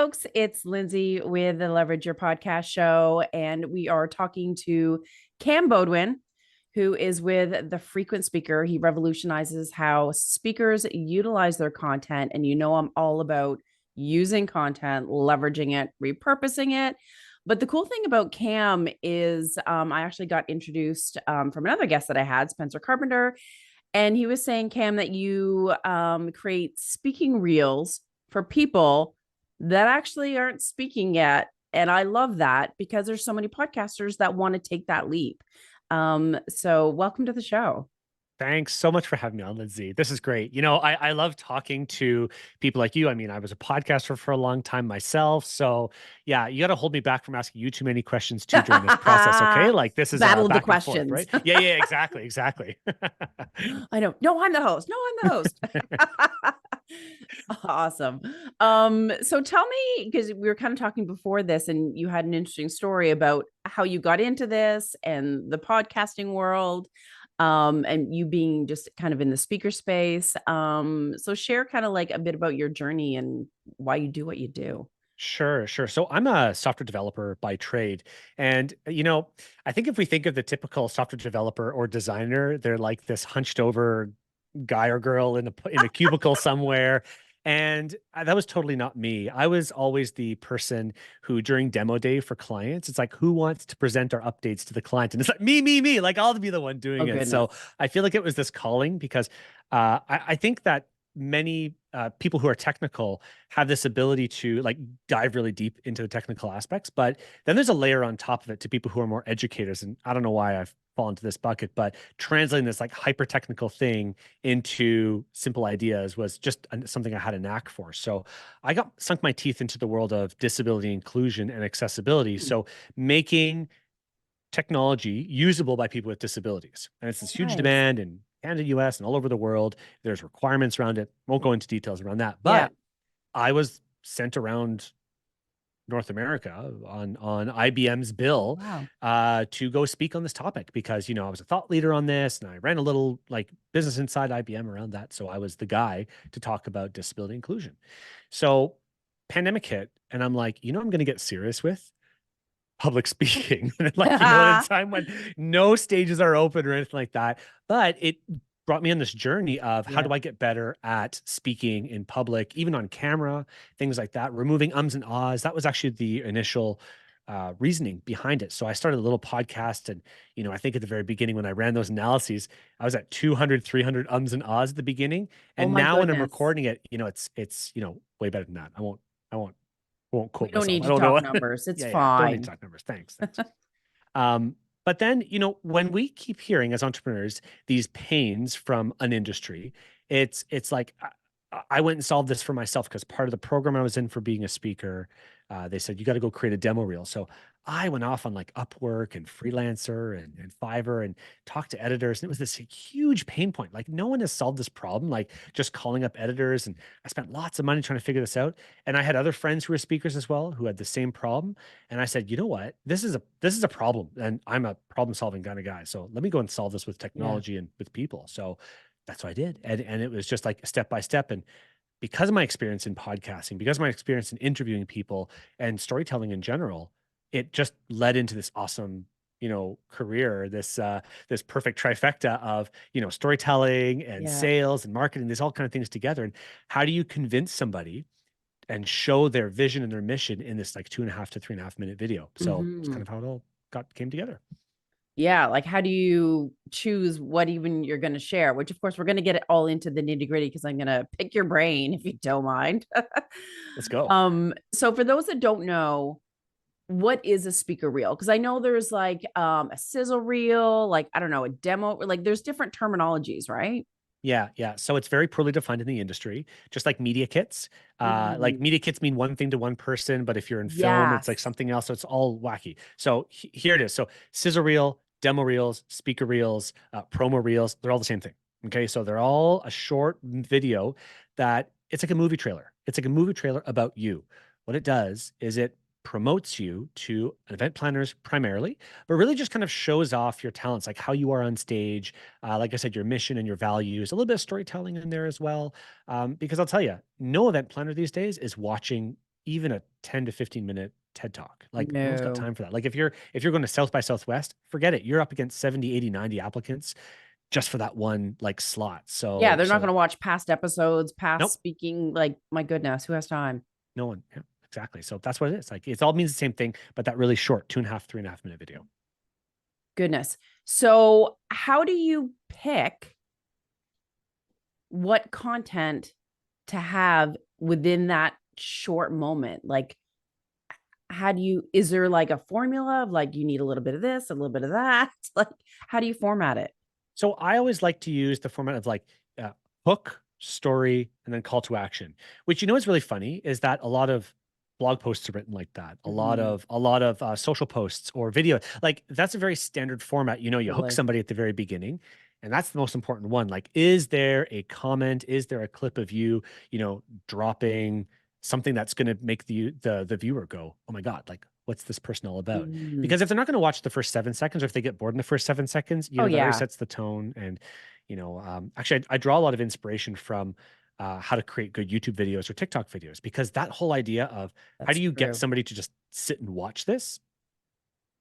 Folks, it's Lindsay with the Leverage Your Podcast show, and we are talking to Cam Beaudoin, who is with The Frequent Speaker. He revolutionizes how speakers utilize their content, and I'm all about using content, leveraging it, repurposing it. But the cool thing about Cam is I actually got introduced from another guest that I had, Spencer Carpenter, and he was saying, Cam, that you create speaking reels for people that actually aren't speaking yet. And I love that because there's so many podcasters that want to take that leap. So welcome to the show. Thanks so much for having me on, Lindsay. This is great. I love talking to people like you. I mean, I was a podcaster for a long time myself. So yeah, you got to hold me back from asking you too many questions too during this process. Okay. Like this is Battle of the back and forth, questions. right? Yeah, exactly. Exactly. I know. No, I'm the host. No, I'm the host. Awesome. So tell me, because we were kind of talking before this, and you had an interesting story about how you got into this and the podcasting world, and you being just kind of in the speaker space. So share kind of like a bit about your journey and why you do what you do. Sure. So I'm a software developer by trade. And, I think if we think of the typical software developer or designer, they're like this hunched over guy or girl in a cubicle somewhere. And that was totally not me. I was always the person who, during demo day for clients, it's like, who wants to present our updates to the client? And it's like, me, like I'll be the one Oh, doing it. goodness. So I feel like it was this calling because I think that many people who are technical have this ability to like dive really deep into the technical aspects, but then there's a layer on top of it to people who are more educators. And I don't know why I've fallen into this bucket, but translating this like hyper technical thing into simple ideas was just something I had a knack for. So I got sunk my teeth into the world of disability inclusion and accessibility. Hmm. So making technology usable by people with disabilities. And it's this huge Nice. demand in Canada, US, and all over the world. There's requirements around it. Won't go into details around that. Yeah. But I was sent around North America on IBM's Oh, bill wow. to go speak on this topic because I was a thought leader on this and I ran a little like business inside IBM around that. So I was the guy to talk about disability inclusion. So pandemic hit and I'm like, I'm going to get serious with public speaking. Like, at a time when no stages are open or anything like that. But it brought me on this journey of how Yeah. do I get better at speaking in public, even on camera, things like that, removing ums and ahs. That was actually the initial reasoning behind it. So I started a little podcast and, I think at the very beginning when I ran those analyses, I was at 200, 300 ums and ahs at the beginning. Oh And my now when I'm goodness. recording it, it's way better than that. I won't We quote don't myself. need I to don't know. talk numbers. It's Yeah. Don't need fine. to talk numbers. Thanks. But then, when we keep hearing as entrepreneurs these pains from an industry, it's like I went and solved this for myself because part of the program I was in for being a speaker, they said you got to go create a demo reel. So I went off on like Upwork and Freelancer and Fiverr and talked to editors, and it was this huge pain point. Like no one has solved this problem. Like just calling up editors, and I spent lots of money trying to figure this out. And I had other friends who were speakers as well who had the same problem. And I said, you know what? This is a problem, and I'm a problem solving kind of guy. So let me go and solve this with Yeah. technology and with people. So that's what I did, and it was just like step by step. And because of my experience in podcasting, because of my experience in interviewing people and storytelling in general, it just led into this awesome career, this perfect trifecta of storytelling and Yeah. sales and marketing. There's all kind of things together. And how do you convince somebody and show their vision and their mission in this like 2.5 to 3.5 minute video? So it's kind Hmm. of how it all came together. Yeah. Like, how do you choose what even you're going to share? Which, of course, we're going to get it all into the nitty gritty because I'm going to pick your brain if you don't mind. Let's go. So for those that don't know, what is a speaker reel? Because I know there's like a sizzle reel, like I don't know, a demo, like there's different terminologies, right? Yeah. So it's very poorly defined in the industry, just like media kits. Like Mhm. media kits mean one thing to one person, but if you're in film, it's like Yes. something else. So it's all wacky. So here it is. So sizzle reel, demo reels, speaker reels, promo reels, they're all the same thing. Okay. So they're all a short video that it's like a movie trailer. It's like a movie trailer about you. What it does is it promotes you to event planners primarily, but really just kind of shows off your talents, like how you are on stage, like I said, your mission and your values, a little bit of storytelling in there as well. Because I'll tell you, no event planner these days is watching even a 10 to 15 minute TED talk. Like no one's got No. time for that. Like if you're going to South by Southwest, forget it. You're up against 70, 80, 90 applicants just for that one like slot. Yeah, So they're not going to watch past episodes, past nope, speaking. Like, my goodness, who has time? no one. Yeah, exactly. So that's what it is. Like it all means the same thing, but that really short 2.5, 3.5 minute video. Goodness. So, how do you pick what content to have within that short moment? Like, how do you, is there like a formula of like, you need a little bit of this, a little bit of that? Like, how do you format it? So I always like to use the format of like hook, story, and then call to action. Which is really funny is that a lot of blog posts are written like that. A lot Mhm. of social posts or video, like that's a very standard format. You hook Totally. somebody at the very beginning, and that's the most important one. Like, is there a comment? Is there a clip of you, dropping something that's going to make the viewer go, "Oh my God, like what's this person all about?" Mm. Because if they're not going to watch the first 7 seconds, or if they get bored in the first 7 seconds, Oh, that already yeah. sets the tone. And, actually, I draw a lot of inspiration from how to create good YouTube videos or TikTok videos, because that whole idea of how That's do you get true. somebody to just sit and watch this?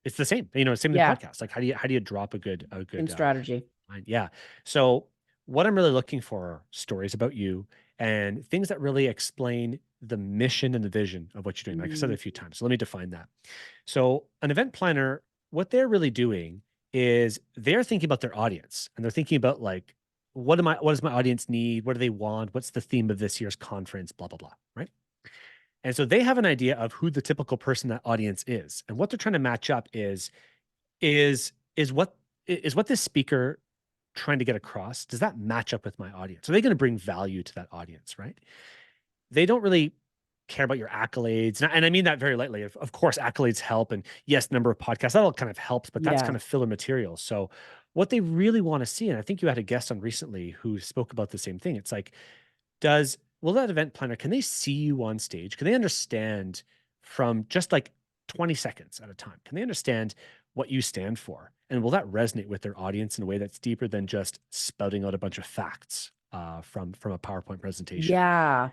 It's the same, same with Yeah. podcasts. Like, how do you drop a In good strategy. line? Yeah. So what I'm really looking for are stories about you and things that really explain the mission and the vision of what you're doing. Like I said Mm. a few times. So let me define that. So an event planner, what they're really doing is they're thinking about their audience, and they're thinking about like, what does my audience need? What do they want? What's the theme of this year's conference? Blah, blah, blah. Right. And so they have an idea of who the typical person that audience is. And what they're trying to match up is, is what is what this speaker trying to get across, does that match up with my audience? Are they going to bring value to that audience, right? They don't really care about your accolades. And I mean that very lightly. Of course, accolades help. And yes, number of podcasts, that all kind of helps, but that's Yeah. kind of filler material. So what they really want to see, and I think you had a guest on recently who spoke about the same thing. It's like, will that event planner, can they see you on stage? Can they understand from just like 20 seconds at a time? Can they understand what you stand for? And will that resonate with their audience in a way that's deeper than just spouting out a bunch of facts from a PowerPoint presentation? Yeah.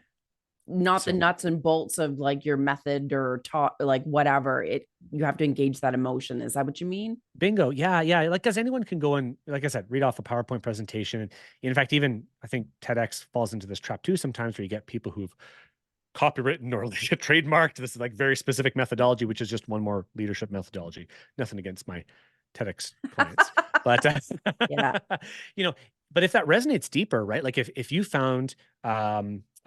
Not the So nuts and bolts of like your method or talk, like whatever. You have to engage that emotion. Is that what you mean? bingo. Yeah, yeah. Like, because anyone can go and, like I said, read off a PowerPoint presentation. In fact, even I think TEDx falls into this trap too sometimes, where you get people who've copywritten or they get trademarked. This is like very specific methodology, which is just one more leadership methodology. Nothing against my TEDx clients, but Yeah. you know, but if that resonates deeper, right? Like if you found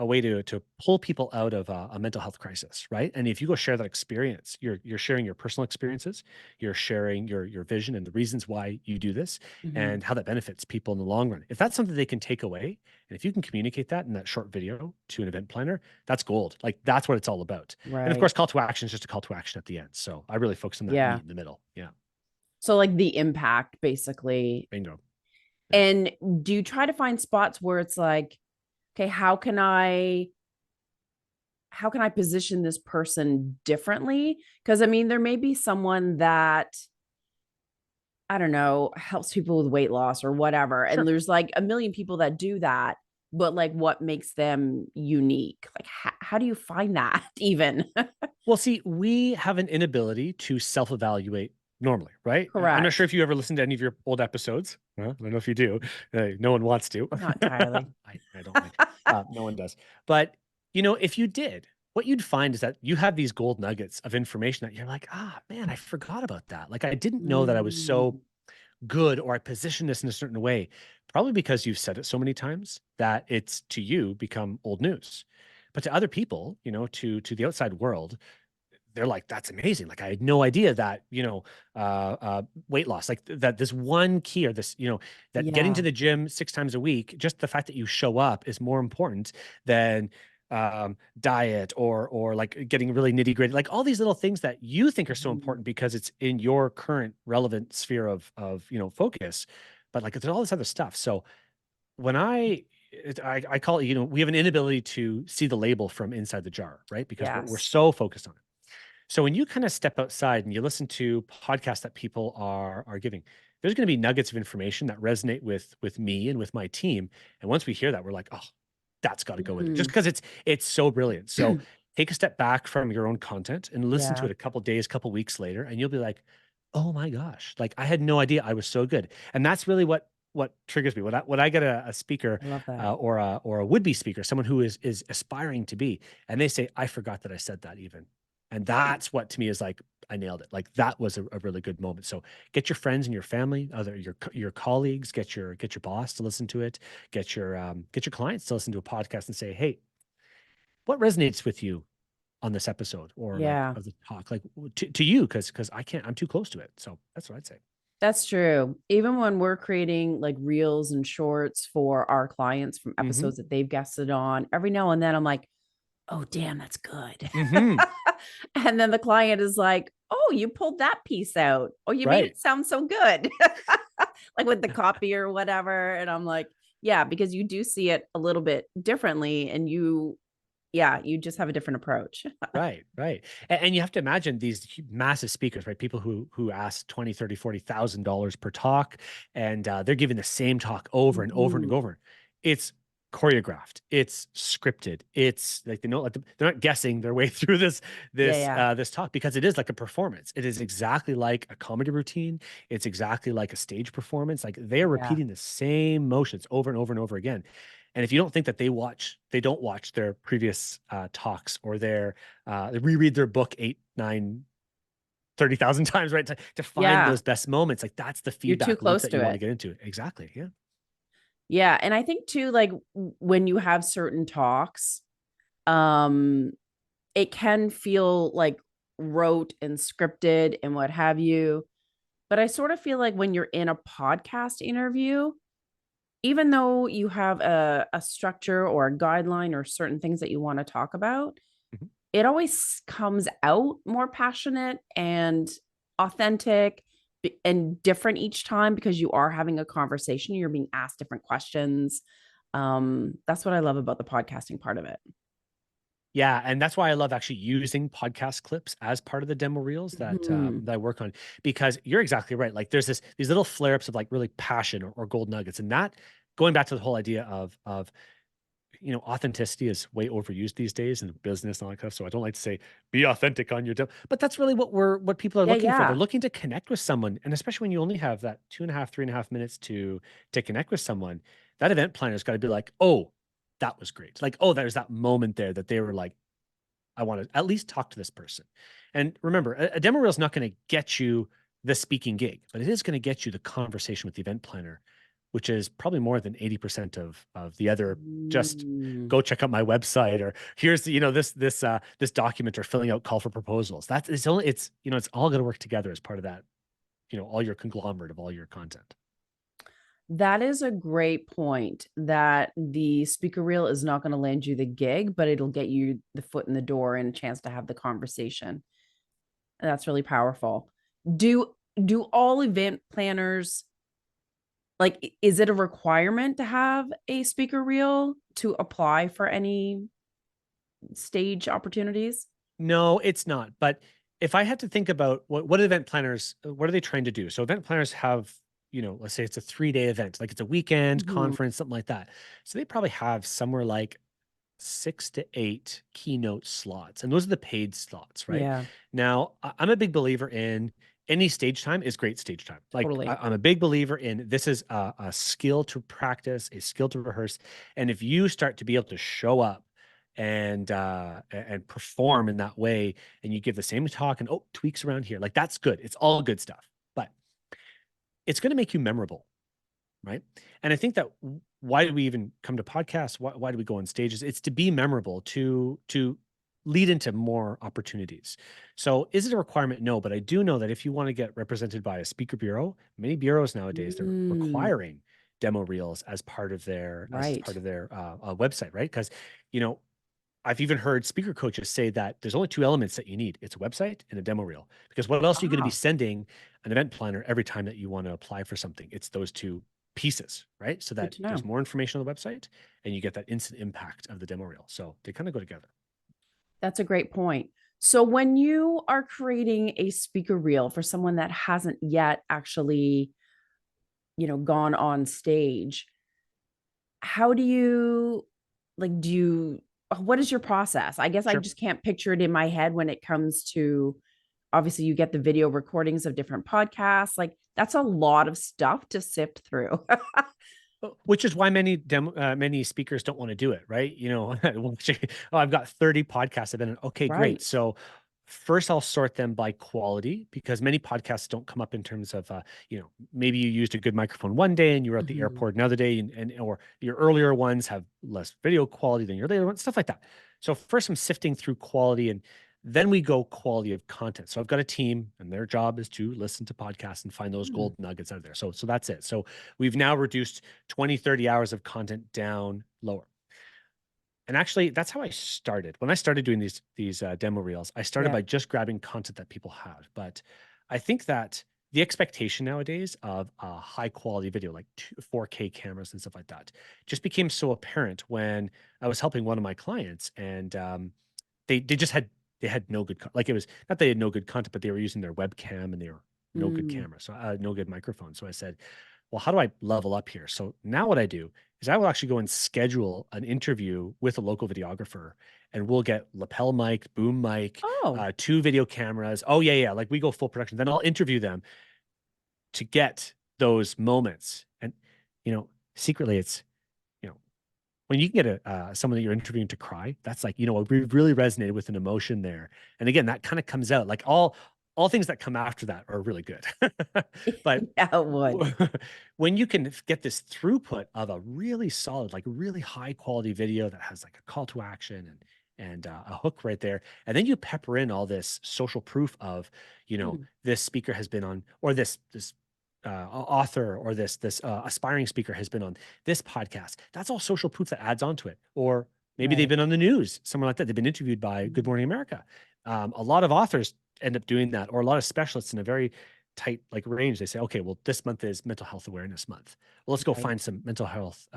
a way to pull people out of a mental health crisis, right? And if you go share that experience, you're sharing your personal experiences, you're sharing your vision and the reasons why you do this, Mhm. and how that benefits people in the long run. If that's something they can take away, and if you can communicate that in that short video to an event planner, that's gold. Like that's what it's all about. And of Right. course, call to action is just a call to action at the end. So I really focus on that Yeah. meat in the middle. Yeah. So like the impact basically. Bingo. Yeah. And do you try to find spots where it's like, okay, how can I position this person differently? Because I mean, there may be someone that, I don't know, helps people with weight loss or whatever. And Sure. there's like a million people that do that, but like what makes them unique? Like, how do you find that even? Well, see, we have an inability to self-evaluate normally, right? I'm not sure Correct. if you ever listened to any of your old episodes. I don't know if you do. No one wants to. Not entirely. I don't like. No one does. But if you did, what you'd find is that you have these gold nuggets of information that you're like, man, I forgot about that. Like I didn't know that I was so Mm, good, or I positioned this in a certain way. Probably because you've said it so many times that it's to you become old news. But to other people, to the outside world, they're like, that's amazing. Like, I had no idea that, weight loss, like that this one key, or this, that getting to yeah. the gym 6 times a week, just the fact that you show up is more important than diet, or like getting really nitty gritty, like all these little things that you think are so Mhm. important because it's in your current relevant sphere of focus. But like, there's all this other stuff. So when I call it, we have an inability to see the label from inside the jar, right? Because we're Yes. so focused on it. So when you kind of step outside and you listen to podcasts that people are giving, there's going to be nuggets of information that resonate with me and with my team. And once we hear that, we're like, oh, that's got to go with it, just Mhm. because it's so brilliant. So take a step back from your own content and listen to Yeah. it a couple days, couple weeks later, and you'll be like, oh my gosh, like I had no idea I was so good. And that's really what triggers me. When I get a speaker I love that. or a would-be speaker, someone who is aspiring to be, and they say, I forgot that I said that even. And that's what to me is like, I nailed it. Like that was a really good moment. So get your friends and your family, your colleagues, get your boss to listen to it, get your clients to listen to a podcast and say, hey, what resonates with you on this episode or like Yeah. of the talk, like to you, because I can't, I'm too close to it. So that's what I'd say. That's true. Even when we're creating like reels and shorts for our clients from Hmm. episodes that they've guested on, every now and then I'm like, oh, damn, that's good. Hmm. And then the client is like, oh, you pulled that piece out. Oh, you made Right. it sound so good. Like with the copy or whatever. And I'm like, yeah, because you do see it a little bit differently and yeah, you just have a different approach. Right, right. And you have to imagine these massive speakers, right? People who ask 20, 30, $40,000 per talk, and they're giving the same talk over and over and Mhm. over. It's choreographed, it's scripted, it's like they're not guessing their way through Yeah, yeah, this talk because it is like a performance. It is exactly like a comedy routine. It's exactly like a stage performance. Like they are yeah, repeating the same motions over and over and over again. And if you don't think that they don't watch their previous talks or they reread their book 8, 9, 30,000 times, right? To find yeah. those best moments. Like that's the You're too feedback loop close that to you want to it. get into. Exactly. Yeah. Yeah. And I think too, like when you have certain talks, um, it can feel like rote and scripted and what have you. But I sort of feel like when you're in a podcast interview, even though you have a structure or a guideline or certain things that you want to talk about, Mhm. it always comes out more passionate and authentic and different each time because you are having a conversation, you're being asked different questions. That's what I love about the podcasting part of it. Yeah, and that's why I love actually using podcast clips as part of the demo reels Mhm. that I work on because you're exactly right. Like there's these little flare ups of like really passion or gold nuggets, and that going back to the whole idea of authenticity is way overused these days in business and all that kind of stuff. So I don't like to say be authentic on your demo, but that's really what people are Yeah, looking for. They're yeah. looking to connect with someone, and especially when you only have that 2.5, 3.5 minutes to connect with someone, that event planner's got to be like, oh, that was great. Like, oh, there's that moment there that they were like, I want to at least talk to this person. And remember, a demo reel is not going to get you the speaking gig, but it is going to get you the conversation with the event planner, which is probably more than 80% of the other. Just Mm. go check out my website, or here's this document, or filling out call for proposals. It's all going to work together as part of that, all your conglomerate of all your content. That is a great point that the speaker reel is not going to land you the gig, but it'll get you the foot in the door and a chance to have the conversation. And that's really powerful. Do all event planners like is it a requirement to have a speaker reel to apply for any stage opportunities? No, it's not. But if I had to think about what event planners, what are they trying to do? So event planners have, let's say it's a 3-day event, like it's a weekend Mhm. conference, something like that. So they probably have somewhere like 6 to 8 keynote slots, and those are the paid slots, right? Yeah, Now, I'm a big believer in any stage time is great stage time. Like totally. I'm a big believer in this is a skill to practice, a skill to rehearse, and if you start to be able to show up and perform in that way, and you give the same talk and tweaks around here, like that's good. It's all good stuff, but it's going to make you memorable, right? And I think that why do we even come to podcasts? Why do we go on stages? It's to be memorable, to lead into more opportunities. So is it a requirement? No, but I do know that if you want to get represented by a speaker bureau, many bureaus nowadays they're Mm, requiring demo reels as part of their right. website, right? Because you know I've even heard speaker coaches say that there's only two elements that you need. It's a website and a demo reel. Because what else are you going to be Ah, sending an event planner every time that you want to apply for something? It's those two pieces, right? So good that to there's know. more information on the website and you get that instant impact of the demo reel. So they kind of go together. That's a great point. So when you are creating a speaker reel for someone that hasn't yet actually, gone on stage, how do you like do you what is your process? I guess I Sure. just can't picture it in my head when it comes to, obviously you get the video recordings of different podcasts. Like that's a lot of stuff to sift through. Which is why many speakers don't want to do it, right? Oh, I've got 30 podcasts I've been in. Okay, great. Right. So first I'll sort them by quality because many podcasts don't come up in terms of, maybe you used a good microphone one day and you were at the Mhm. airport another day, or your earlier ones have less video quality than your later ones, stuff like that. So first I'm sifting through quality, and then we go quality of content. So I've got a team and their job is to listen to podcasts and find those Mm. gold nuggets out of there. So that's it. So we've now reduced 20, 30 hours of content down lower. And actually, that's how I started. When I started doing these demo reels, I started Yeah. by just grabbing content that people had. But I think that the expectation nowadays of a high quality video, like 4K cameras and stuff like that, just became so apparent when I was helping one of my clients, and they just had they had no good like, it was not they had no good content, but they were using their webcam and they were no good Mm. camera, so no good microphone. So I said, well, how do I level up here? So now what I do is I will actually go and schedule an interview with a local videographer, and we'll get lapel mic, boom mic, Oh, two video cameras. Oh yeah, like we go full production. Then I'll interview them to get those moments. And secretly, it's when you can get someone that you're interviewing to cry, that's like, we really resonated with an emotion there. And again, that kind of comes out like all things that come after that are really good. But yeah, it would. when you can get this throughput of a really solid, like really high quality video that has like a call to action and a hook right there, and then you pepper in all this social proof of, Mm. this speaker has been on, or this author, or this aspiring speaker has been on this podcast. That's all social proof that adds onto it. Or maybe they've Right. been on the news, somewhere like that. They've been interviewed by Good Mhm. Morning America. A lot of authors end up doing that, or a lot of specialists in a very tight like range. They say, okay, well, this month is mental health awareness month. Well, let's go Right. find some mental health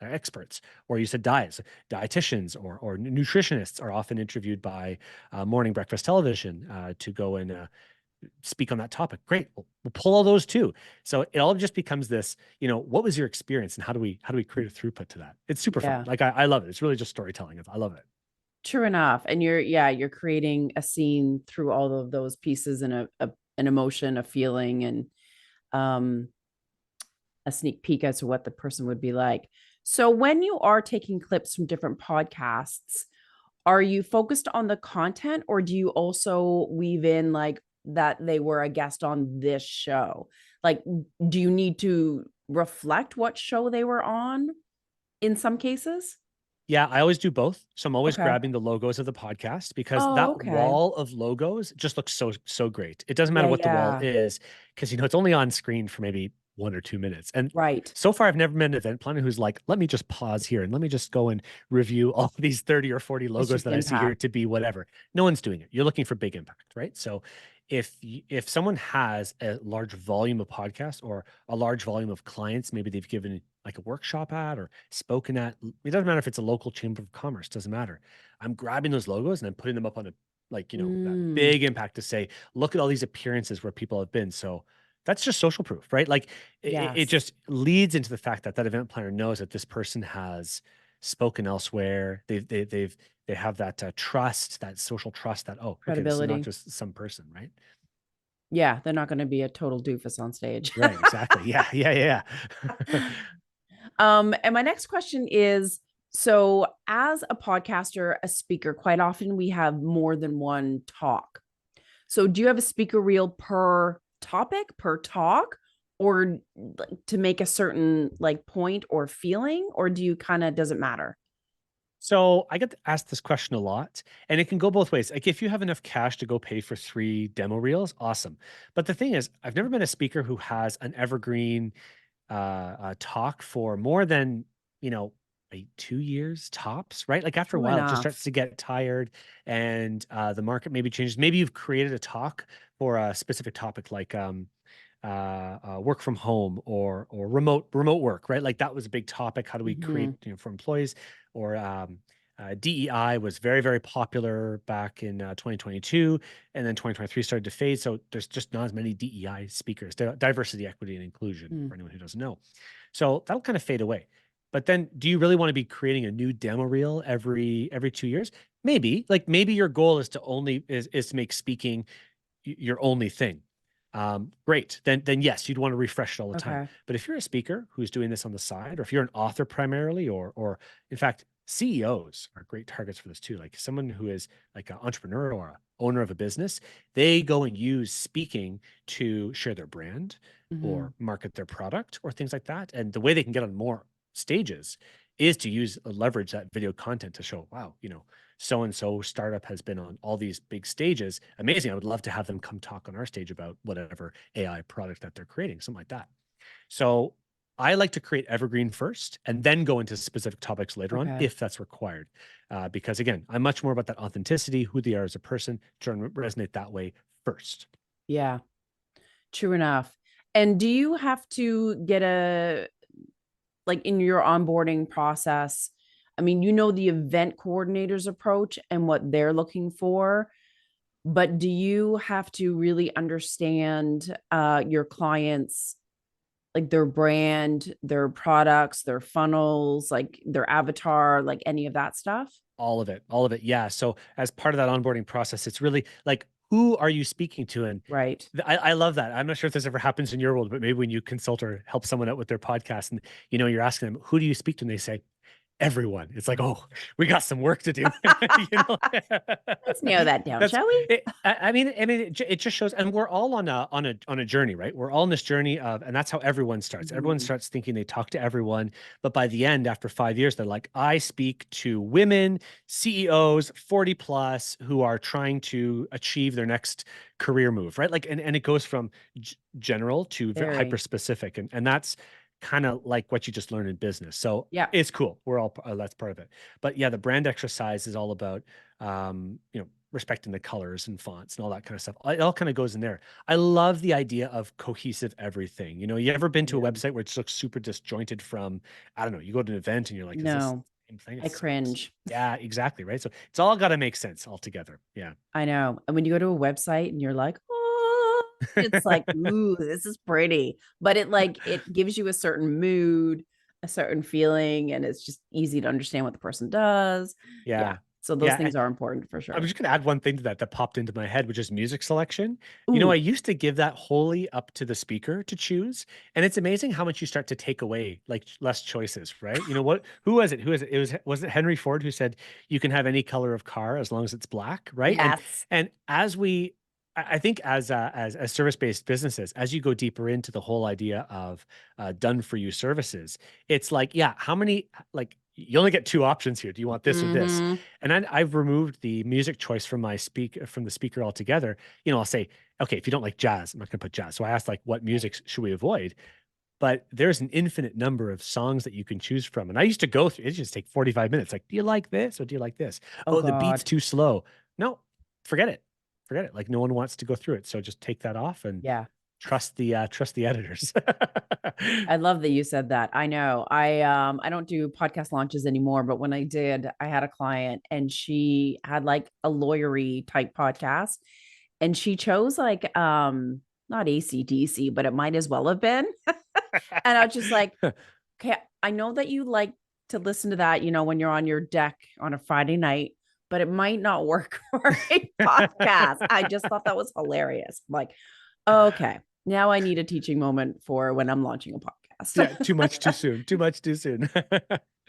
experts. Or you said dietitians or nutritionists are often interviewed by morning breakfast television to go and speak on that topic. Great. We'll pull all those too. So it all just becomes this, what was your experience and how do we create a throughput to that? It's super fun. Yeah. Like I love it. It's really just storytelling. I love it. True enough. And you're creating a scene through all of those pieces and an emotion, a feeling, and um a sneak peek as to what the person would be like. So when you are taking clips from different podcasts, are you focused on the content or do you also weave in like that they were a guest on this show? Like, do you need to reflect what show they were on in some cases? Yeah, I always do both. So I'm always Okay. grabbing the logos of the podcast because Oh, that okay. wall of logos just looks so great. It doesn't matter Yeah, what the wall yeah. is because it's only on screen for maybe 1 or 2 minutes. And Right. so far I've never met an event planner who's like, let me just pause here and let me just go and review all these 30 or 40 It's logos just that I see here impact. to be whatever. No one's doing it. You're looking for big impact, right? So if someone has a large volume of podcasts or a large volume of clients, maybe they've given like a workshop at or spoken at, it doesn't matter if it's a local chamber of commerce, doesn't matter. I'm grabbing those logos and I'm putting them up on a, like, that Mm, big impact to say, look at all these appearances where people have been. So that's just social proof, right? Like it yes. just leads into the fact that that event planner knows that this person has spoken elsewhere. They have that trust, that social trust that, oh, okay, this is not Credibility. just some person, right? Yeah, they're not going to be a total doofus on stage. Right, exactly. Yeah. And my next question is, so as a podcaster, a speaker, quite often we have more than one talk. So do you have a speaker reel per topic, per talk, or to make a certain like point or feeling, or do you kind of, does it matter? So I get asked this question a lot, and it can go both ways. Like if you have enough cash to go pay for 3 demo reels, awesome. But the thing is, I've never been a speaker who has an evergreen talk for more than, like 2 years tops, right? Like after a True while, it just enough. starts to get tired, and the market maybe changes. Maybe you've created a talk for a specific topic, like work from home or remote work, right? Like that was a big topic. How do we create, Hmm. for employees? Or DEI was very popular back in 2022, and then 2023 started to fade. So there's just not as many DEI speakers, diversity, equity, and inclusion, Mm. for anyone who doesn't know. So that'll kind of fade away. But then do you really want to be creating a new demo reel every 2 years? Maybe. Like maybe your goal is to is to make speaking your only thing. Great. Then yes, you'd want to refresh it all the time. Okay. But if you're a speaker who's doing this on the side, or if you're an author primarily, or in fact, CEOs are great targets for this too. Like someone who is like an entrepreneur or a owner of a business, they go and use speaking to share their brand Hmm. or market their product or things like that. And the way they can get on more stages is to use leverage that video content to show, wow, so and so startup has been on all these big stages. Amazing. I would love to have them come talk on our stage about whatever AI product that they're creating, something like that. So I like to create Evergreen first and then go into specific topics later on Okay. if that's required. Because again, I'm much more about that authenticity, who they are as a person, trying to resonate that way first. Yeah, true enough. And do you have to get like in your onboarding process? I mean, the event coordinator's approach and what they're looking for, but do you have to really understand your clients, like their brand, their products, their funnels, like their avatar, like any of that stuff? All of it, all of it. Yeah. So as part of that onboarding process, it's really like, who are you speaking to? And Right. I love that. I'm not sure if this ever happens in your world, but maybe when you consult or help someone out with their podcast and, you're asking them, who do you speak to? And they say, everyone. It's like, oh, we got some work to do. you know, Let's narrow that down, that's shall we? it. I mean, it just shows, and we're all on a journey, right? We're all on this journey of, and that's how everyone starts. Everyone Mhm. starts thinking they talk to everyone, but by the end, after 5 years, they're like, I speak to women, CEOs, 40 plus, who are trying to achieve their next career move, right? Like, and it goes from general to hyper Very. specific, and that's kind of like what you just learned in business. So Yeah. it's cool. We're all that's part of it. But yeah, the brand exercise is all about respecting the colors and fonts and all that kind of stuff. It all kind of goes in there. I love the idea of cohesive everything. You ever been to a Yeah. website where it just looks super disjointed from, I don't know, you go to an event and you're like, is this No, the same thing? I It sucks. cringe. Yeah, exactly. Right. So it's all got to make sense all together. Yeah. I know. And when you go to a website and you're like, oh, it's like, ooh, this is pretty. But it gives you a certain mood, a certain feeling, and it's just easy to understand what the person does. Yeah. Yeah. So those Yeah. things are important for I'm sure. just going to add one thing to that popped into my head, which is music selection. I Ooh, used to give that wholly up to the speaker to choose, and it's amazing how much you start to take away like less choices, right? What? Who was it? Who is it? Was it Henry Ford who said you can have any color of car as long as it's black, right? And yes. and as we I think as service-based businesses, as you go deeper into the whole idea of done for you services, it's like, yeah, how many like you only get two options here. Do you want this or this? Mm-hmm. And I've removed the music choice from from the speaker altogether. I'll say, okay, if you don't like jazz, I'm not going to put jazz. So I asked like, what music should we avoid? But there's an infinite number of songs that you can choose from. And I used to go through it, just take 45 minutes. Like, do you like this or do you like this? Oh Oh, the beat's God. too slow. No, forget it. Forget it. Like no one wants to go through it. So just take that off and Yeah. trust the editors. I love that you said that. I know. I don't do podcast launches anymore, but when I did, I had a client and she had like a lawyery type podcast and she chose like not ACDC, but it might as well have been. And I was just like, okay, I know that you like to listen to that, when you're on your deck on a Friday night, but it might not work for a podcast. I just thought that was hilarious. I'm like, okay, now I need a teaching moment for when I'm launching a podcast. Yeah, too much too soon. Too much too soon.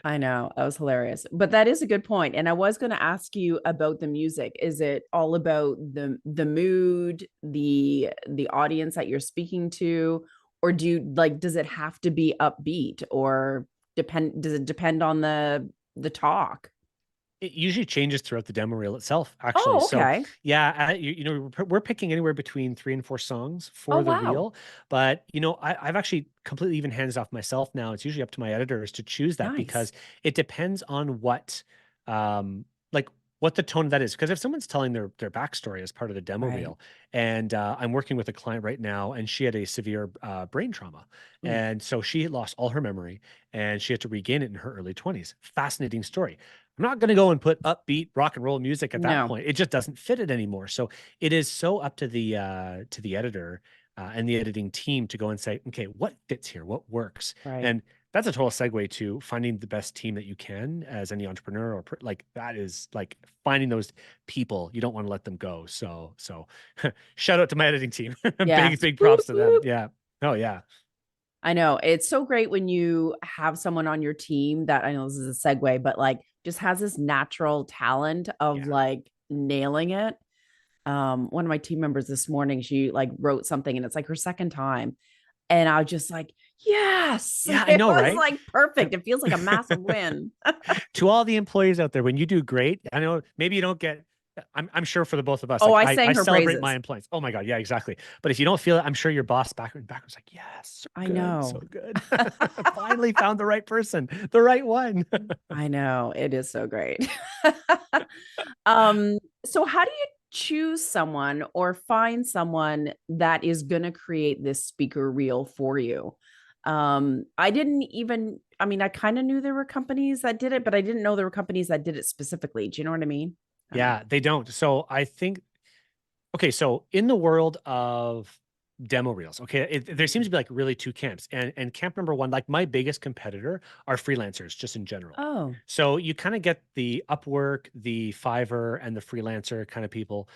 I know that was hilarious, but that is a good point. And I was going to ask you about the music. Is it all about the mood, the audience that you're speaking to, or does it have to be upbeat, or does it depend on the talk? It usually changes throughout the demo reel itself, actually. Oh, So, okay. yeah, we're picking anywhere between 3 and 4 songs Oh, for the wow. reel. But I've actually completely even hands off myself now. It's usually up to my editors to choose that Nice. because it depends on like what the tone of that is. Because if someone's telling their backstory as part of the demo Right. reel, and I'm working with a client right now, and she had a severe brain trauma, Ooh, and so she lost all her memory, and she had to regain it in her early 20s. Fascinating story. I'm not going to go and put upbeat rock and roll music at that no. point. It just doesn't fit it anymore. So it is so up to the editor and the editing team to go and say, okay, what fits here? What works? Right. And that's a total segue to finding the best team that you can as any entrepreneur or like that is like finding those people. You don't want to let them go. So shout out to my editing team. Yeah. Big Whoop, props to them. whoop. Yeah. Oh yeah. I know it's so great when you have someone on your team that, I know this is a segue, but like just has this natural talent of Yeah. like nailing it. One of my team members this morning, she like wrote something and it's like her second time. And I was just like, yes, Yeah, I it know, was right? like perfect. And It feels like a massive win. to all the employees out there, when you do great, I know maybe you don't get, I'm sure for the both of us, Oh, like I I sang her celebrate my praises. employees. Oh my God. Yeah, exactly. But if you don't feel it, I'm sure your boss backwards like, yes, so I good, so know. good. Finally found the right person, the right one. I know. It is so great. um, so how do you choose someone or find someone that is going to create this speaker reel for you? I didn't even, I mean, I kind of knew there were companies that did it, but I didn't know there were companies that did it specifically. Do you know what I mean? I don't know. Yeah, they don't. So I think, okay, so in the world of demo reels, okay, there seems to be like really two camps. And camp number one, like my biggest competitor are freelancers just in general. Oh, So you kind of get the Upwork, the Fiverr, and the freelancer kind of people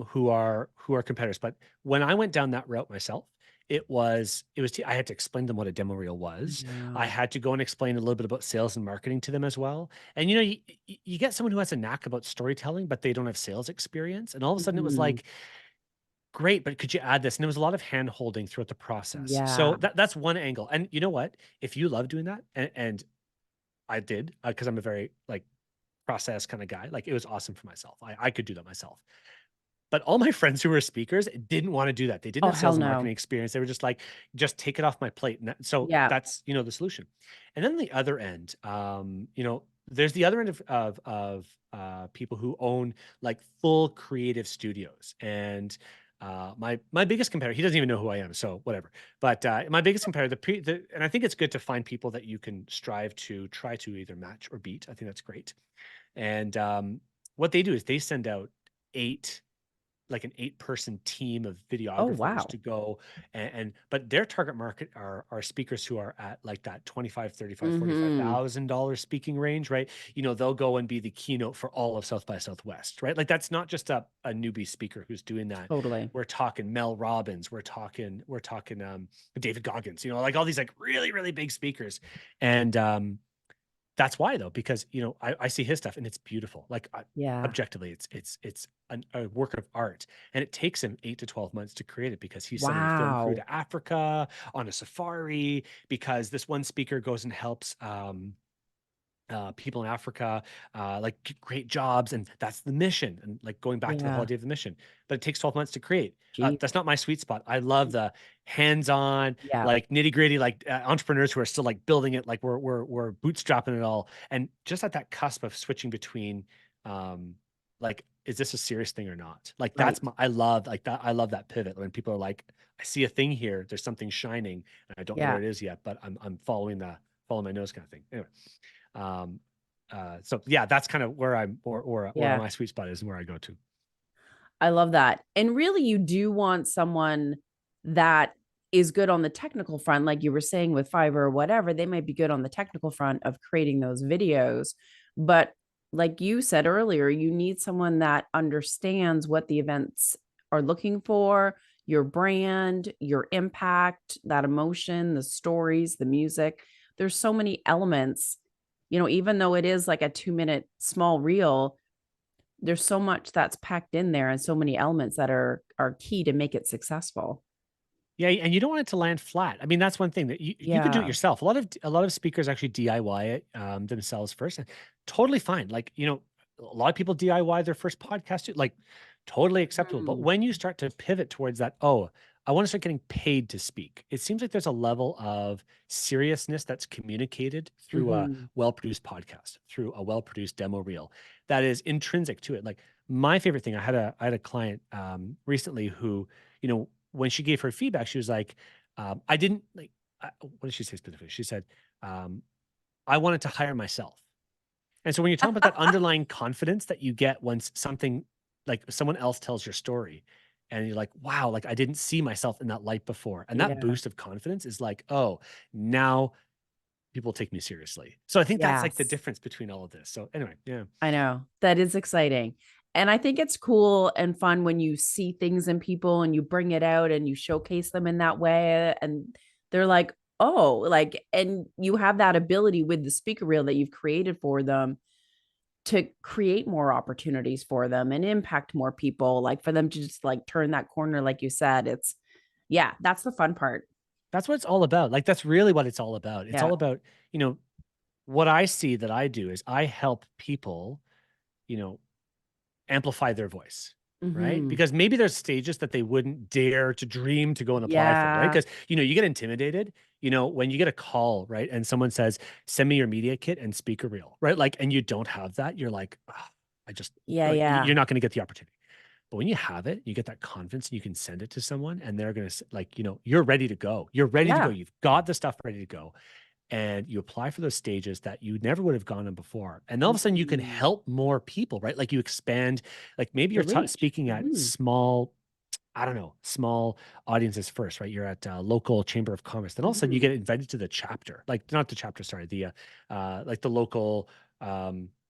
who are competitors. But when I went down that route myself, I had to explain to them what a demo reel I was. I know. had to go and explain a little bit about sales and marketing to them as well. And you get someone who has a knack about storytelling, but they don't have sales experience. And all of a sudden it was Mhm. like, great, but could you add this? And there was a lot of hand holding throughout the process. So Yeah. that's one angle. And you know what? If you love doing that, and I did, because I'm a very like process kind of guy, like it was awesome for myself. I could do that myself. But all my friends who were speakers didn't want to do that. They didn't Oh, have sales hell and no. marketing experience. They were just like, just take it off my plate. So Yeah. that's, the solution. And then the other end, there's the other end of people who own like full creative studios. And my biggest competitor, he doesn't even know who I am, so whatever. But my biggest competitor, and I think it's good to find people that you can strive to try to either match or beat. I think that's great. And what they do is they send out eight like an 8-person team of Oh, videographers wow. to go but their target market are speakers who are at like that 25, 35, Mm-hmm. $45,000 speaking range, right? They'll go and be the keynote for all of South by Southwest, right? Like that's not just a newbie speaker who's doing that. Totally. We're talking Mel Robbins, we're talking David Goggins, like all these like really, really big speakers. And that's why though, because I see his stuff and it's beautiful. Like Yeah. objectively, it's a work of art, and it takes him 8 to 12 months to create it because he's sending a film crew Wow. to Africa on a safari. Because this one speaker goes and helps people in Africa, like great jobs, and that's the mission, and like going back to the whole Yeah. idea of the mission. But it takes 12 months to create. Gee. That's not my sweet spot. I love the hands-on, Yeah. like nitty-gritty, like entrepreneurs who are still like building it, like we're bootstrapping it all, and just at that cusp of switching between, like, is this a serious thing or not? Like Right. I love like that. I love that pivot when people are like, I see a thing here. There's something shining, and I don't know Yeah. what it is yet, but I'm following my nose kind of thing. Anyway. Um, so yeah, that's kind of where I'm or Yeah. my sweet spot is and where I go to. I love that. And really, you do want someone that is good on the technical front, like you were saying with Fiverr or whatever. They might be good on the technical front of creating those videos. But like you said earlier, you need someone that understands what the events are looking for, your brand, your impact, that emotion, the stories, the music. There's so many elements, even though it is like a 2-minute small reel, there's so much that's packed in there and so many elements that are key to make it successful. Yeah, and you don't want it to land flat. I mean, that's one thing that you could do it Yeah. yourself. A lot of speakers actually DIY it themselves first, and totally fine. Like a lot of people DIY their first podcast too, like totally acceptable. But Mm. when you start to pivot towards that, oh, I want to start getting paid to speak. It seems like there's a level of seriousness that's communicated through a Mhm. well-produced podcast, through a well-produced demo reel that is intrinsic to it. Like my favorite thing, I had a client recently who, when she gave her feedback, she was like, I didn't like, what did she say specifically? She said, um, I wanted to hire myself. And so when you're talking about that underlying confidence that you get once something like someone else tells your story and you're like, wow, like I didn't see myself in that light before. And that Yeah. boost of confidence is like, oh, now people take me seriously. So I think that's like the Yes. difference between all of this. So anyway, yeah. I know. That is exciting. And I think it's cool and fun when you see things in people and you bring it out and you showcase them in that way. And they're like, oh, like, and you have that ability with the speaker reel that you've created for them to create more opportunities for them and impact more people, like for them to just like turn that corner, like you said. It's, yeah, that's the fun part. That's what it's all about. Like that's really what it's all about. It's Yeah. all about, you know, what I see that I do is I help people, you know, amplify their voice, right? Hmm. Because maybe there's stages that they wouldn't dare to dream to go and apply for, right? Yeah. Because, you know, you get intimidated, you know, when you get a call, right? And someone says, send me your media kit and speak a reel, right? Like, and you don't have that, you're like, "Ah, I just, Yeah. like, Yeah. you're not going to get the opportunity. But when you have it, you get that confidence and you can send it to someone and they're going to, like, you know, you're ready to go. You're ready to go. Yeah. You've got the stuff ready to go and you apply for those stages that you never would have gone on before. And all of a sudden you can Mhm. help more people, right? Like you expand, like maybe The you're reach. speaking at Mhm. small, I don't know, small audiences first, right? You're at a local chamber of commerce. Then all of a sudden you Mhm. get invited to the chapter, like not the chapter, sorry, like the local,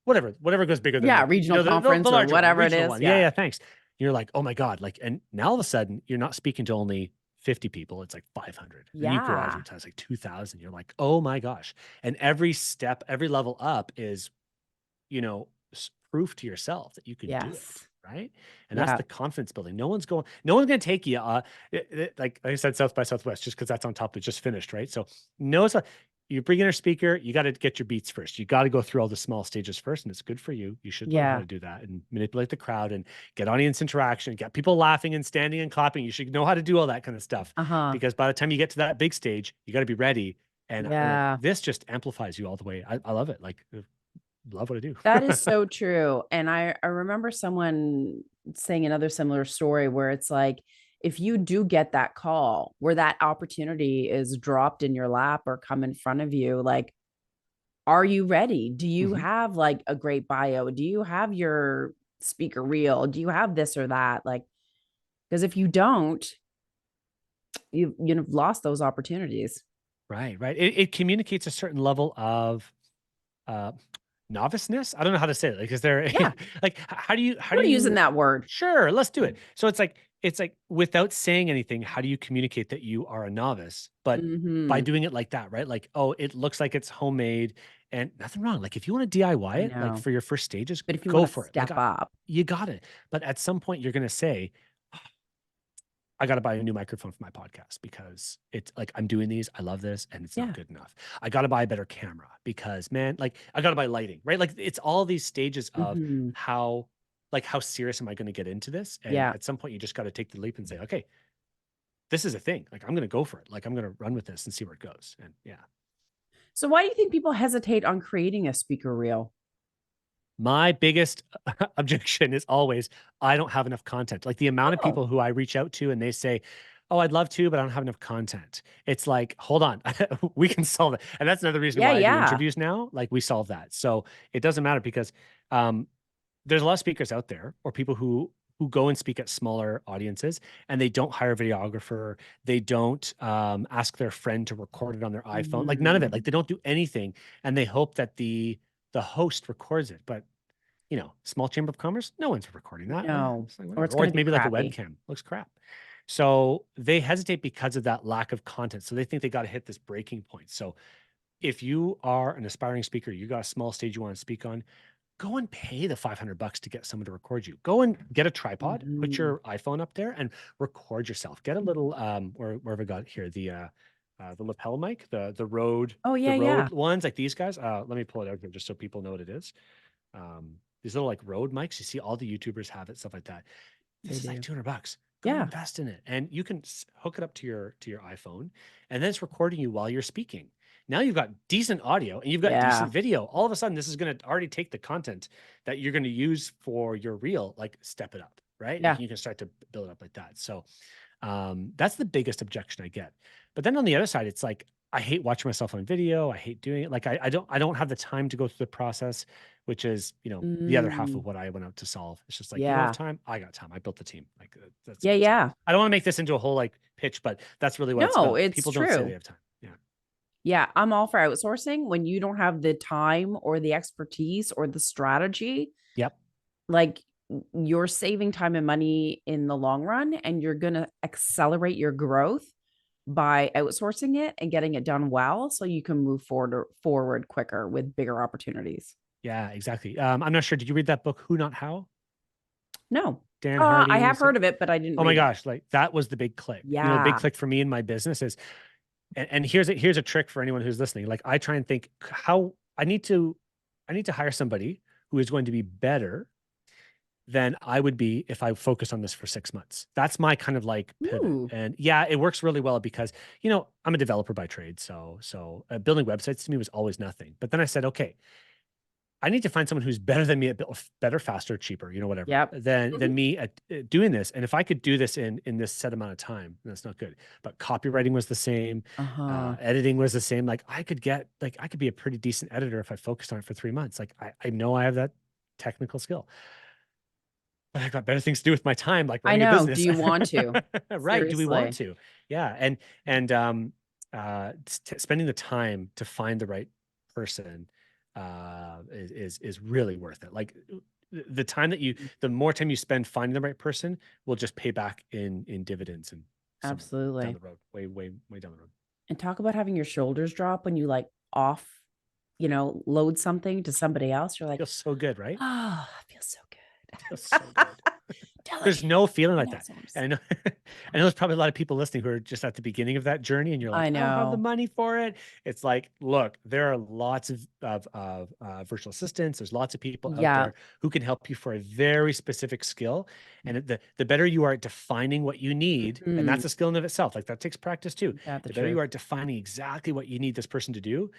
whatever goes bigger than Yeah, the, you regional know, the conference or larger one, the whatever it regional is. one. Yeah, Yeah. yeah, thanks. You're like, oh my God. Like, and now all of a sudden you're not speaking to only 50 people, it's like 500. Then you Yeah. graduate to like 2,000. You're like, oh my gosh. And every step, every level up is, you know, proof to yourself that you can do it. Yes. Right. And that's Yeah. the confidence building. No one's going to take you, like I said, South by Southwest, just because that's on top, it just finished. Right. So no, you bring in a speaker, you got to get your beats first. You got to go through all the small stages first, and it's good for you. You should learn how Yeah. to do that and manipulate the crowd and get audience interaction, get people laughing and standing and clapping. You should know how to do all that kind of stuff Uh-huh. because by the time you get to that big stage, you got to be ready. And I don't know, Yeah. this just amplifies you all the way. I love it. Like, love what I do. That is so true. And I remember someone saying another similar story where it's like, if you do get that call where that opportunity is dropped in your lap or come in front of you, like, are you ready? Do you Mhm. have like a great bio? Do you have your speaker reel? Do you have this or that? Like, because if you don't, you've lost those opportunities. Right, right. It communicates a certain level of uh noviceness. I don't know how to say it. Like, is there Yeah. like how do We're using you that word. sure, let's do it. So it's like without saying anything, how do you communicate that you are a novice? But by Hmm. doing it like that, right? Like, oh, it looks like it's homemade and nothing wrong. Like if you want to DIY I it, like know. for your first stages, But if you go want to for it. Like step up, you got it. But at some point you're gonna say, I got to buy a new microphone for my podcast because it's like I'm doing these. I love this and it's not yeah. good enough. I got to buy a better camera because, man, like I got to buy lighting, right? Like it's all these stages of Hmm. how, like, how serious am I going to get into this? And Yeah. at some point, you just got to take the leap and say, okay, this is a thing. Like I'm going to go for it. Like I'm going to run with this and see where it goes. And yeah. So why do you think people hesitate on creating a speaker reel? My biggest objection is always I don't have enough content. Like the amount of Oh, people who I reach out to and they say, "Oh, I'd love to, but I don't have enough content." It's like, hold on, we can solve it. And that's another reason yeah, why I do yeah. interviews now. Like we solve that. So it doesn't matter because um, there's a lot of speakers out there or people who go and speak at smaller audiences and they don't hire a videographer. They don't ask their friend to record it on their iPhone. Like none of it. Mhm. Like they don't do anything, and they hope that the host records it. But you know, small chamber of commerce, no one's recording that. No, It's like or whatever. it's Or going to it's be maybe like a crappy. webcam. Looks crap. So they hesitate because of that lack of content. So they think they got to hit this breaking point. So if you are an aspiring speaker, you got a small stage you want to speak on, go and pay the $500 to get someone to record you. Go and get a tripod, put Mhm. your iPhone up there and record yourself. Get a little or wherever I got here, the lapel mic, Oh, the yeah, yeah. Rode ones like these guys. Let me pull it out here just so people know what it is. These little like Rode mics, you see all the YouTubers have it, stuff like that. They This is like do. $200. Go Yeah. invest in it, and you can hook it up to your iPhone, and then it's recording you while you're speaking. Now you've got decent audio and you've got Yeah. decent video. All of a sudden, this is going to already take the content that you're going to use for your reel, like step it up, right? Yeah. Like you can start to build it up like that. So that's the biggest objection I get. But then on the other side, it's like I hate watching myself on video. I hate doing it. Like I don't have the time to go through the process, which is, you know, the other half of Mm. what I went out to solve. It's just like you don't have Yeah. time. I got time. I built the team. Like that's Yeah, it. So yeah. I don't want to make this into a whole like pitch, but that's really what it's No, about. it's People don't say they true. have time. Yeah. Yeah, I'm all for outsourcing when you don't have the time or the expertise or the strategy. Yep. Like you're saving time and money in the long run, and you're going to accelerate your growth by outsourcing it and getting it done well so you can move forward quicker with bigger opportunities. Yeah, exactly. I'm not sure. Did you read that book, Who Not How? No. Dan I have Hardy's. heard of it, but I didn't Oh my read it. gosh, like that was the big click. The big Yeah. click for me in my business is, and here's a trick for anyone who's listening. Like I try and think how I need to hire somebody who is going to be better than I would be if I focus on this for 6 months. That's my kind of like pivot. Ooh. And yeah, it works really well because, I'm a developer by trade. So building websites to me was always nothing. But then I said, okay, I need to find someone who's better than me at better, faster, cheaper, whatever, Yep. than me at doing this. And if I could do this in this set amount of time, that's not good. But copywriting was the same, Uh-huh. editing was the same. Like I could be a pretty decent editor if I focused on it for 3 months. Like I know I have that technical skill, but I've got better things to do with my time, like I running a know. Do business. you want to? Right? Do we want Seriously. to? Yeah, and spending the time to find the right person is really worth it. Like the time the more time you spend finding the right person will just pay back in dividends and down Absolutely. the road, way down the road. And talk about having your shoulders drop when you like off, load something to somebody else. You're like, Feels so good, right? oh, I feel so Feels good. so good. There's Delegate no feeling like and that. outsource. And I know, I know there's probably a lot of people listening who are just at the beginning of that journey and you're like, I I don't have the know. money for it. It's like, look, there are lots of virtual assistants. There's lots of people out Yeah. there who can help you for a very specific skill. And the better you are at defining what you need, and Mhm. that's a skill in of itself. Like that takes practice too. That the The better you truth. are at defining exactly what you need this person to do,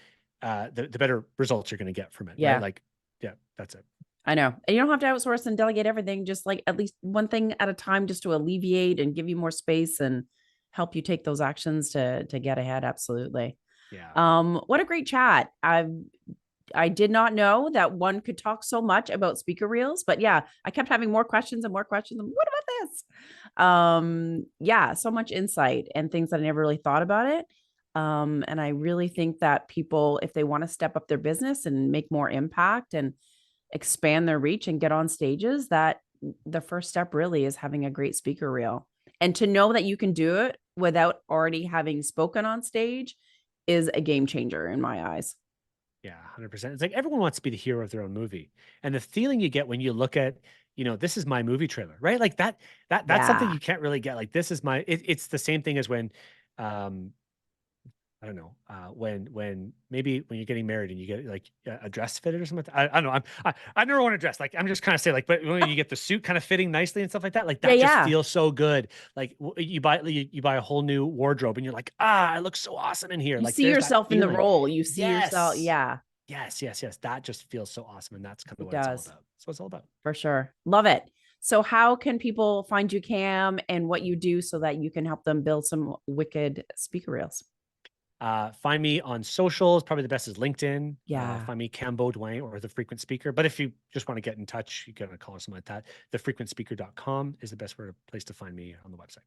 the better results you're going to get from it. Right. Yeah. Like, yeah, that's it. I know. And you don't have to outsource and delegate everything, just like at least one thing at a time, just to alleviate and give you more space and help you take those actions to get ahead. Absolutely. Yeah. What a great chat. I did not know that one could talk so much about speaker reels, but yeah, I kept having more questions and more questions. And what about this? Yeah, so much insight and things that I never really thought about it. And I really think that people, if they want to step up their business and make more impact and expand their reach and get on stages, that the first step really is having a great speaker reel. And to know that you can do it without already having spoken on stage is a game changer in my eyes. Yeah, 100%. It's like everyone wants to be the hero of their own movie. And the feeling you get when you look at, this is my movie trailer, right? Like that's something Yeah. you can't really get. Like this is it's the same thing as when um I don't know, when maybe when you're getting married and you get like a dress fitted or something. I don't know. I never want to dress. Like I'm just kind of say like, but when you get the suit kind of fitting nicely and stuff like that, like Yeah. that just Yeah. feels so good. Like you buy a whole new wardrobe and you're like, I look so awesome in here. You Like see there's that yourself in the feeling. role. You see yourself. Yes. Yeah, Yes, yes, yes. That just feels so awesome. And that's kind of it what it's all does about. That's what it's all about. for sure. Love it. So, how can people find you, Cam, and what you do so that you can help them build some wicked speaker reels? Find me on socials. Probably the best is LinkedIn. Yeah, Find me Cam Beaudoin or The Frequent Speaker. But if you just want to get in touch, you can call or something like that. TheFrequentSpeaker.com is the best place to find me on the website.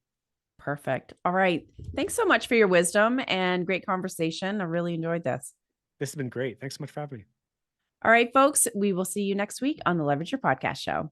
perfect. All right. Thanks so much for your wisdom and great conversation. I really enjoyed this. This has been great. Thanks so much for having me. All right, folks, we will see you next week on the Leverage Your Podcast Show.